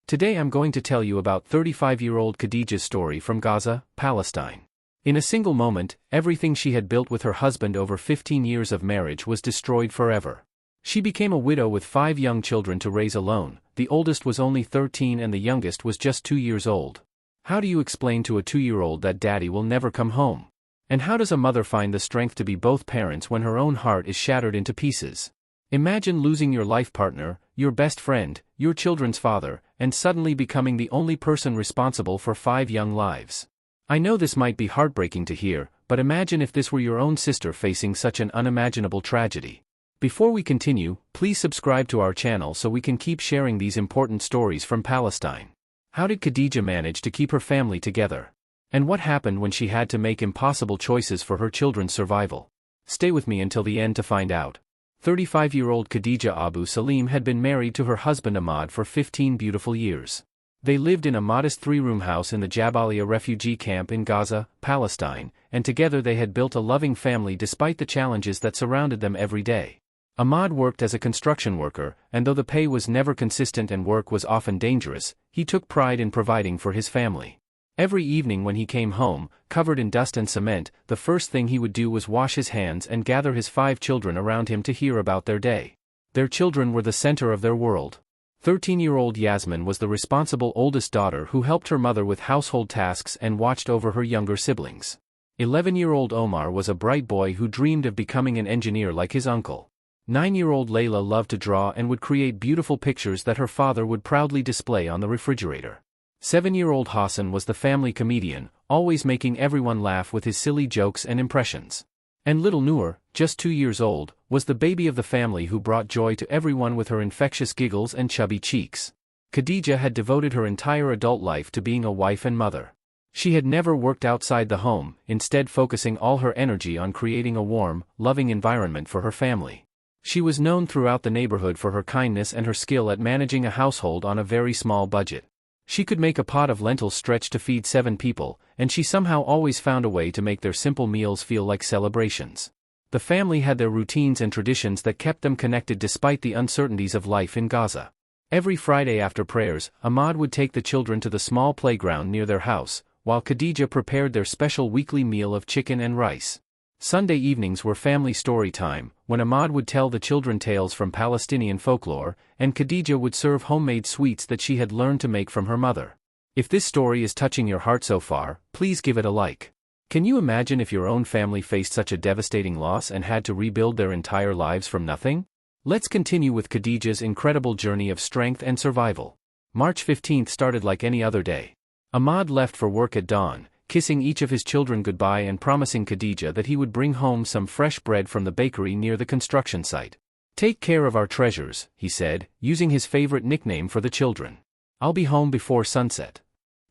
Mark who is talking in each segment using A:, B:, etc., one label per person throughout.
A: Today I'm going to tell you about 35-year-old Khadija's story from Gaza, Palestine. In a single moment, everything she had built with her husband over 15 years of marriage was destroyed forever. She became a widow with 5 young children to raise alone. The oldest was only 13 and the youngest was just 2 years old. How do you explain to a 2-year-old that daddy will never come home? And how does a mother find the strength to be both parents when her own heart is shattered into pieces? Imagine losing your life partner, your best friend, your children's father, and suddenly becoming the only person responsible for 5 young lives. I know this might be heartbreaking to hear, but imagine if this were your own sister facing such an unimaginable tragedy. Before we continue, please subscribe to our channel so we can keep sharing these important stories from Palestine. How did Khadija manage to keep her family together? And what happened when she had to make impossible choices for her children's survival? Stay with me until the end to find out. 35-year-old Khadija Abu Salim had been married to her husband Ahmad for 15 beautiful years. They lived in a modest 3-room house in the Jabalia refugee camp in Gaza, Palestine, and together they had built a loving family despite the challenges that surrounded them every day. Ahmad worked as a construction worker, and though the pay was never consistent and work was often dangerous, he took pride in providing for his family. Every evening when he came home, covered in dust and cement, the first thing he would do was wash his hands and gather his 5 children around him to hear about their day. Their children were the center of their world. 13-year-old Yasmin was the responsible oldest daughter who helped her mother with household tasks and watched over her younger siblings. 11-year-old Omar was a bright boy who dreamed of becoming an engineer like his uncle. 9-year-old Layla loved to draw and would create beautiful pictures that her father would proudly display on the refrigerator. 7-year-old Hassan was the family comedian, always making everyone laugh with his silly jokes and impressions. And little Noor, just 2 years old, was the baby of the family who brought joy to everyone with her infectious giggles and chubby cheeks. Khadija had devoted her entire adult life to being a wife and mother. She had never worked outside the home, instead focusing all her energy on creating a warm, loving environment for her family. She was known throughout the neighborhood for her kindness and her skill at managing a household on a very small budget. She could make a pot of lentils stretch to feed 7 people, and she somehow always found a way to make their simple meals feel like celebrations. The family had their routines and traditions that kept them connected despite the uncertainties of life in Gaza. Every Friday after prayers, Ahmad would take the children to the small playground near their house, while Khadija prepared their special weekly meal of chicken and rice. Sunday evenings were family story time, when Ahmad would tell the children tales from Palestinian folklore, and Khadija would serve homemade sweets that she had learned to make from her mother. If this story is touching your heart so far, please give it a like. Can you imagine if your own family faced such a devastating loss and had to rebuild their entire lives from nothing? Let's continue with Khadija's incredible journey of strength and survival. March 15th started like any other day. Ahmad left for work at dawn, kissing each of his children goodbye and promising Khadija that he would bring home some fresh bread from the bakery near the construction site. "Take care of our treasures," he said, using his favorite nickname for the children. "I'll be home before sunset."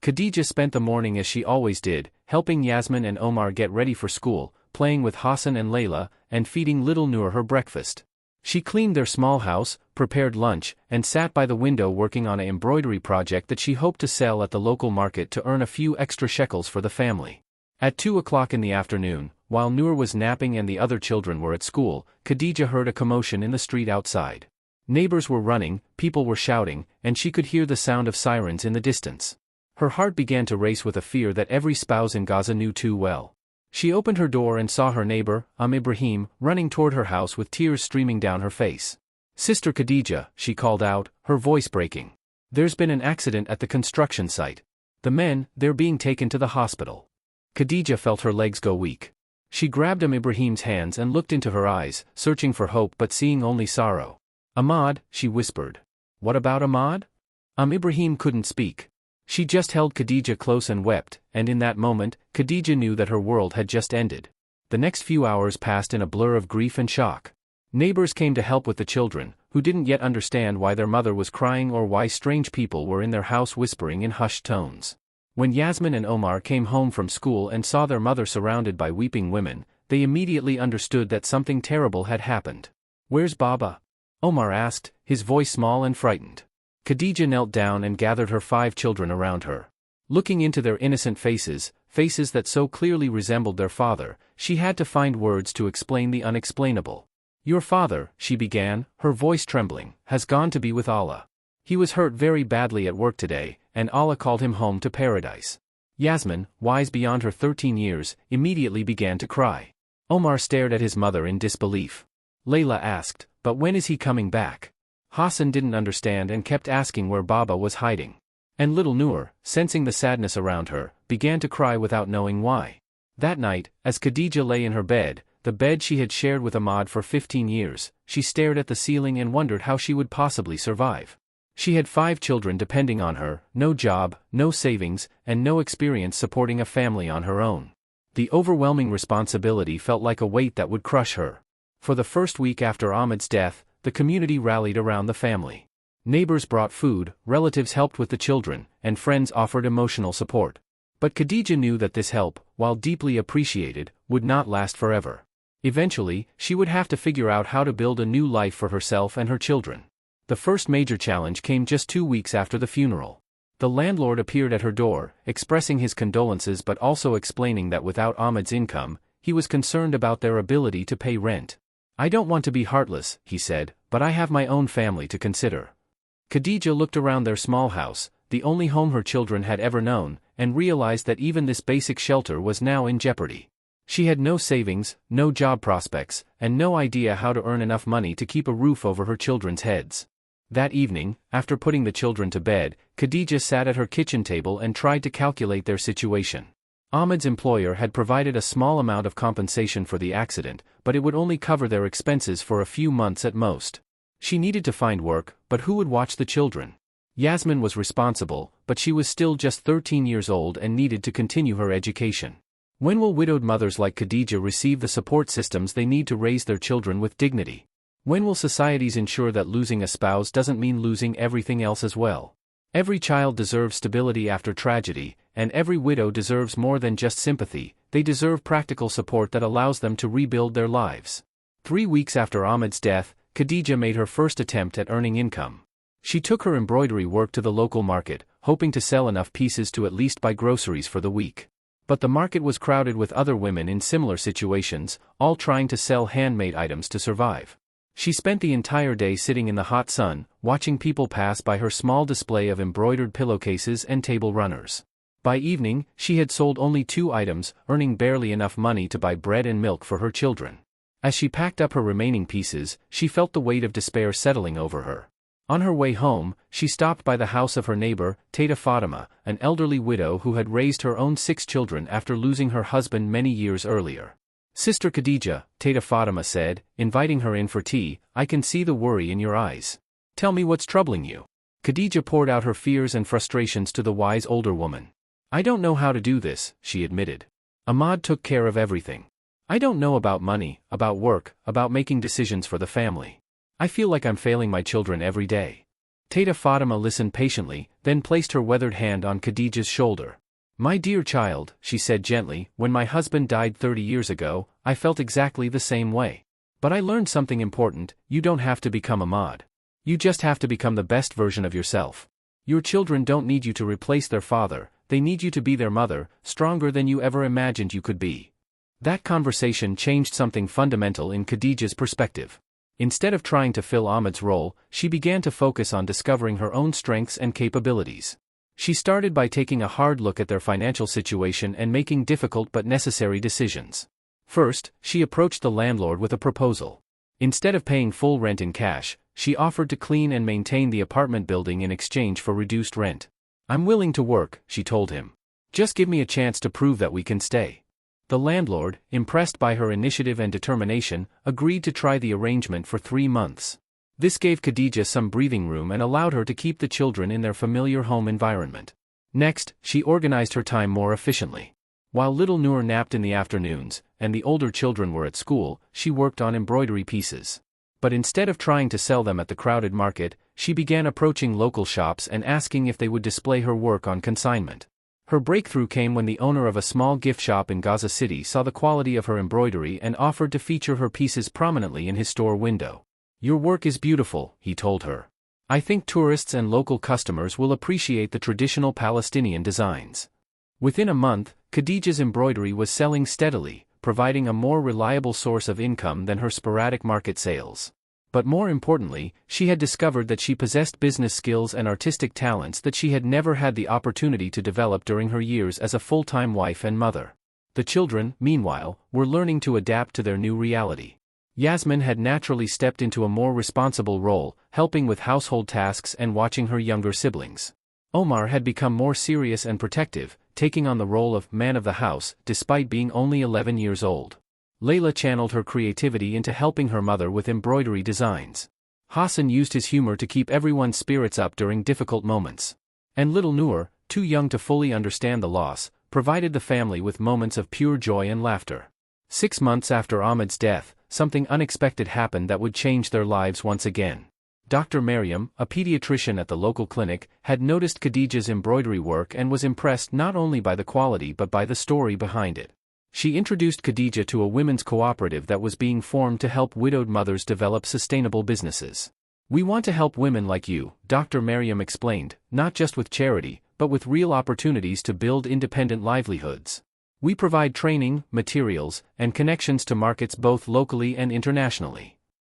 A: Khadija spent the morning as she always did, helping Yasmin and Omar get ready for school, playing with Hassan and Layla, and feeding little Noor her breakfast. She cleaned their small house, prepared lunch, and sat by the window working on an embroidery project that she hoped to sell at the local market to earn a few extra shekels for the family. At 2 o'clock in the afternoon, while Noor was napping and the other children were at school, Khadija heard a commotion in the street outside. Neighbors were running, people were shouting, and she could hear the sound of sirens in the distance. Her heart began to race with a fear that every spouse in Gaza knew too well. She opened her door and saw her neighbor, Ibrahim, running toward her house with tears streaming down her face. "Sister Khadija," she called out, her voice breaking. "There's been an accident at the construction site. The men, they're being taken to the hospital." Khadija felt her legs go weak. She grabbed Ibrahim's hands and looked into her eyes, searching for hope but seeing only sorrow. "Ahmad," she whispered. "What about Ahmad?" Ibrahim couldn't speak. She just held Khadija close and wept, and in that moment, Khadija knew that her world had just ended. The next few hours passed in a blur of grief and shock. Neighbors came to help with the children, who didn't yet understand why their mother was crying or why strange people were in their house whispering in hushed tones. When Yasmin and Omar came home from school and saw their mother surrounded by weeping women, they immediately understood that something terrible had happened. "Where's Baba?" Omar asked, his voice small and frightened. Khadija knelt down and gathered her 5 children around her. Looking into their innocent faces, faces that so clearly resembled their father, she had to find words to explain the unexplainable. "Your father," she began, her voice trembling, "has gone to be with Allah." He was hurt very badly at work today, and Allah called him home to paradise. Yasmin, wise beyond her 13 years, immediately began to cry. Omar stared at his mother in disbelief. Layla asked, "But when is he coming back?" Hassan didn't understand and kept asking where Baba was hiding. And little Noor, sensing the sadness around her, began to cry without knowing why. That night, as Khadija lay in her bed, the bed she had shared with Ahmad for 15 years, she stared at the ceiling and wondered how she would possibly survive. She had 5 children depending on her, no job, no savings, and no experience supporting a family on her own. The overwhelming responsibility felt like a weight that would crush her. For the first week after Ahmad's death, the community rallied around the family. Neighbors brought food, relatives helped with the children, and friends offered emotional support. But Khadija knew that this help, while deeply appreciated, would not last forever. Eventually, she would have to figure out how to build a new life for herself and her children. The first major challenge came just 2 weeks after the funeral. The landlord appeared at her door, expressing his condolences but also explaining that without Ahmad's income, he was concerned about their ability to pay rent. "I don't want to be heartless," he said, "but I have my own family to consider." Khadija looked around their small house, the only home her children had ever known, and realized that even this basic shelter was now in jeopardy. She had no savings, no job prospects, and no idea how to earn enough money to keep a roof over her children's heads. That evening, after putting the children to bed, Khadija sat at her kitchen table and tried to calculate their situation. Ahmad's employer had provided a small amount of compensation for the accident, but it would only cover their expenses for a few months at most. She needed to find work, but who would watch the children? Yasmin was responsible, but she was still just 13 years old and needed to continue her education. When will widowed mothers like Khadija receive the support systems they need to raise their children with dignity? When will societies ensure that losing a spouse doesn't mean losing everything else as well? Every child deserves stability after tragedy, and every widow deserves more than just sympathy. They deserve practical support that allows them to rebuild their lives. 3 weeks after Ahmad's death, Khadija made her first attempt at earning income. She took her embroidery work to the local market, hoping to sell enough pieces to at least buy groceries for the week. But the market was crowded with other women in similar situations, all trying to sell handmade items to survive. She spent the entire day sitting in the hot sun, watching people pass by her small display of embroidered pillowcases and table runners. By evening, she had sold only 2 items, earning barely enough money to buy bread and milk for her children. As she packed up her remaining pieces, she felt the weight of despair settling over her. On her way home, she stopped by the house of her neighbor, Tata Fatima, an elderly widow who had raised her own 6 children after losing her husband many years earlier. "Sister Khadija," Tata Fatima said, inviting her in for tea, "I can see the worry in your eyes. Tell me what's troubling you." Khadija poured out her fears and frustrations to the wise older woman. "I don't know how to do this," she admitted. "Ahmad took care of everything. I don't know about money, about work, about making decisions for the family. I feel like I'm failing my children every day." Tata Fatima listened patiently, then placed her weathered hand on Khadija's shoulder. "My dear child," she said gently, "when my husband died 30 years ago, I felt exactly the same way. But I learned something important: you don't have to become Ahmad. You just have to become the best version of yourself. Your children don't need you to replace their father, they need you to be their mother, stronger than you ever imagined you could be." That conversation changed something fundamental in Khadija's perspective. Instead of trying to fill Ahmad's role, she began to focus on discovering her own strengths and capabilities. She started by taking a hard look at their financial situation and making difficult but necessary decisions. First, she approached the landlord with a proposal. Instead of paying full rent in cash, she offered to clean and maintain the apartment building in exchange for reduced rent. "I'm willing to work," she told him. "Just give me a chance to prove that we can stay." The landlord, impressed by her initiative and determination, agreed to try the arrangement for 3 months. This gave Khadija some breathing room and allowed her to keep the children in their familiar home environment. Next, she organized her time more efficiently. While little Noor napped in the afternoons, and the older children were at school, she worked on embroidery pieces. But instead of trying to sell them at the crowded market, she began approaching local shops and asking if they would display her work on consignment. Her breakthrough came when the owner of a small gift shop in Gaza City saw the quality of her embroidery and offered to feature her pieces prominently in his store window. "Your work is beautiful," he told her. "I think tourists and local customers will appreciate the traditional Palestinian designs." Within a month, Khadija's embroidery was selling steadily, providing a more reliable source of income than her sporadic market sales. But more importantly, she had discovered that she possessed business skills and artistic talents that she had never had the opportunity to develop during her years as a full-time wife and mother. The children, meanwhile, were learning to adapt to their new reality. Yasmin had naturally stepped into a more responsible role, helping with household tasks and watching her younger siblings. Omar had become more serious and protective, taking on the role of man of the house, despite being only 11 years old. Layla channeled her creativity into helping her mother with embroidery designs. Hassan used his humor to keep everyone's spirits up during difficult moments. And little Noor, too young to fully understand the loss, provided the family with moments of pure joy and laughter. 6 months after Ahmed's death, something unexpected happened that would change their lives once again. Dr. Mariam, a pediatrician at the local clinic, had noticed Khadija's embroidery work and was impressed not only by the quality but by the story behind it. She introduced Khadija to a women's cooperative that was being formed to help widowed mothers develop sustainable businesses. "We want to help women like you," Dr. Mariam explained, "not just with charity, but with real opportunities to build independent livelihoods. We provide training, materials, and connections to markets both locally and internationally."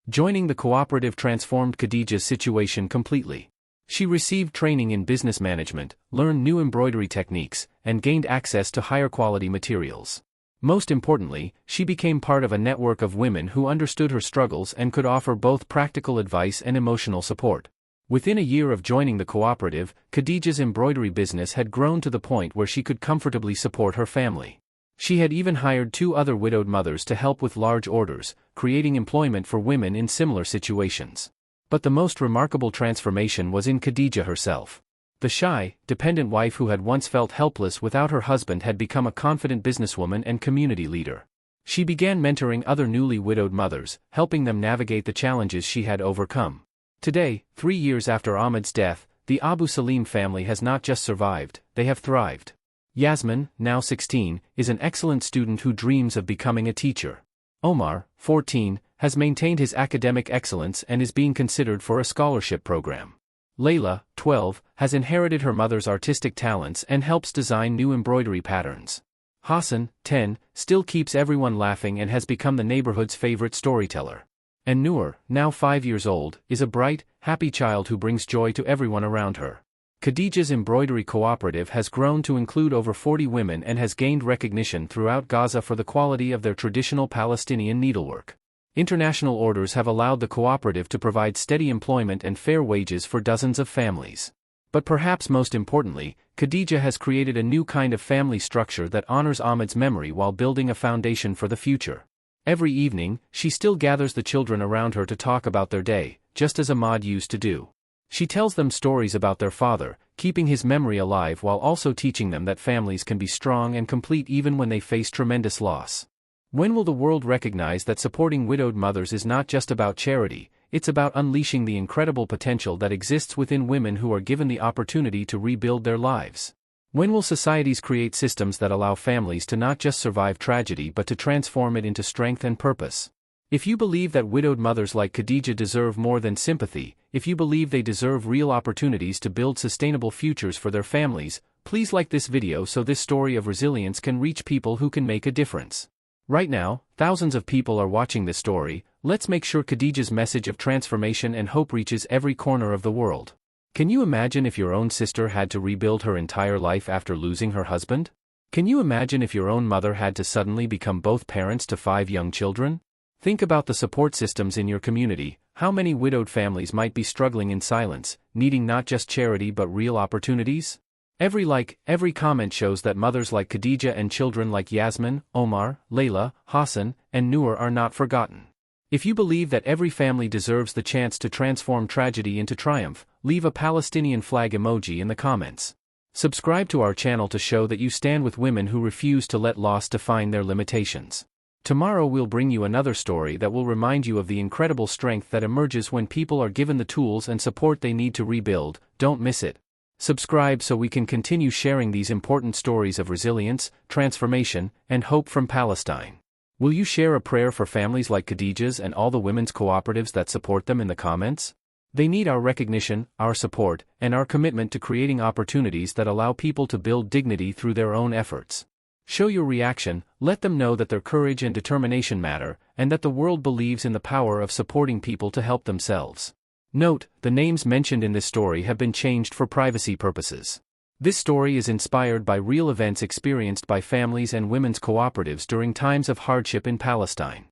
A: Joining the cooperative transformed Khadija's situation completely. She received training in business management, learned new embroidery techniques, and gained access to higher quality materials. Most importantly, she became part of a network of women who understood her struggles and could offer both practical advice and emotional support. Within a year of joining the cooperative, Khadija's embroidery business had grown to the point where she could comfortably support her family. She had even hired 2 other widowed mothers to help with large orders, creating employment for women in similar situations. But the most remarkable transformation was in Khadija herself. The shy, dependent wife who had once felt helpless without her husband had become a confident businesswoman and community leader. She began mentoring other newly widowed mothers, helping them navigate the challenges she had overcome. Today, 3 years after Ahmed's death, the Abu Salim family has not just survived, they have thrived. Yasmin, now 16, is an excellent student who dreams of becoming a teacher. Omar, 14, has maintained his academic excellence and is being considered for a scholarship program. Layla, 12, has inherited her mother's artistic talents and helps design new embroidery patterns. Hassan, 10, still keeps everyone laughing and has become the neighborhood's favorite storyteller. And Noor, now 5 years old, is a bright, happy child who brings joy to everyone around her. Khadija's embroidery cooperative has grown to include over 40 women and has gained recognition throughout Gaza for the quality of their traditional Palestinian needlework. International orders have allowed the cooperative to provide steady employment and fair wages for dozens of families. But perhaps most importantly, Khadija has created a new kind of family structure that honors Ahmed's memory while building a foundation for the future. Every evening, she still gathers the children around her to talk about their day, just as Ahmad used to do. She tells them stories about their father, keeping his memory alive while also teaching them that families can be strong and complete even when they face tremendous loss. When will the world recognize that supporting widowed mothers is not just about charity, it's about unleashing the incredible potential that exists within women who are given the opportunity to rebuild their lives? When will societies create systems that allow families to not just survive tragedy but to transform it into strength and purpose? If you believe that widowed mothers like Khadija deserve more than sympathy, if you believe they deserve real opportunities to build sustainable futures for their families, please like this video so this story of resilience can reach people who can make a difference. Right now, thousands of people are watching this story. Let's make sure Khadija's message of transformation and hope reaches every corner of the world. Can you imagine if your own sister had to rebuild her entire life after losing her husband? Can you imagine if your own mother had to suddenly become both parents to 5 young children? Think about the support systems in your community. How many widowed families might be struggling in silence, needing not just charity but real opportunities? Every like, every comment shows that mothers like Khadija and children like Yasmin, Omar, Layla, Hassan, and Noor are not forgotten. If you believe that every family deserves the chance to transform tragedy into triumph, leave a Palestinian flag emoji in the comments. Subscribe to our channel to show that you stand with women who refuse to let loss define their limitations. Tomorrow we'll bring you another story that will remind you of the incredible strength that emerges when people are given the tools and support they need to rebuild. Don't miss it. Subscribe so we can continue sharing these important stories of resilience, transformation, and hope from Palestine. Will you share a prayer for families like Khadija's and all the women's cooperatives that support them in the comments? They need our recognition, our support, and our commitment to creating opportunities that allow people to build dignity through their own efforts. Show your reaction, let them know that their courage and determination matter, and that the world believes in the power of supporting people to help themselves. Note, the names mentioned in this story have been changed for privacy purposes. This story is inspired by real events experienced by families and women's cooperatives during times of hardship in Palestine.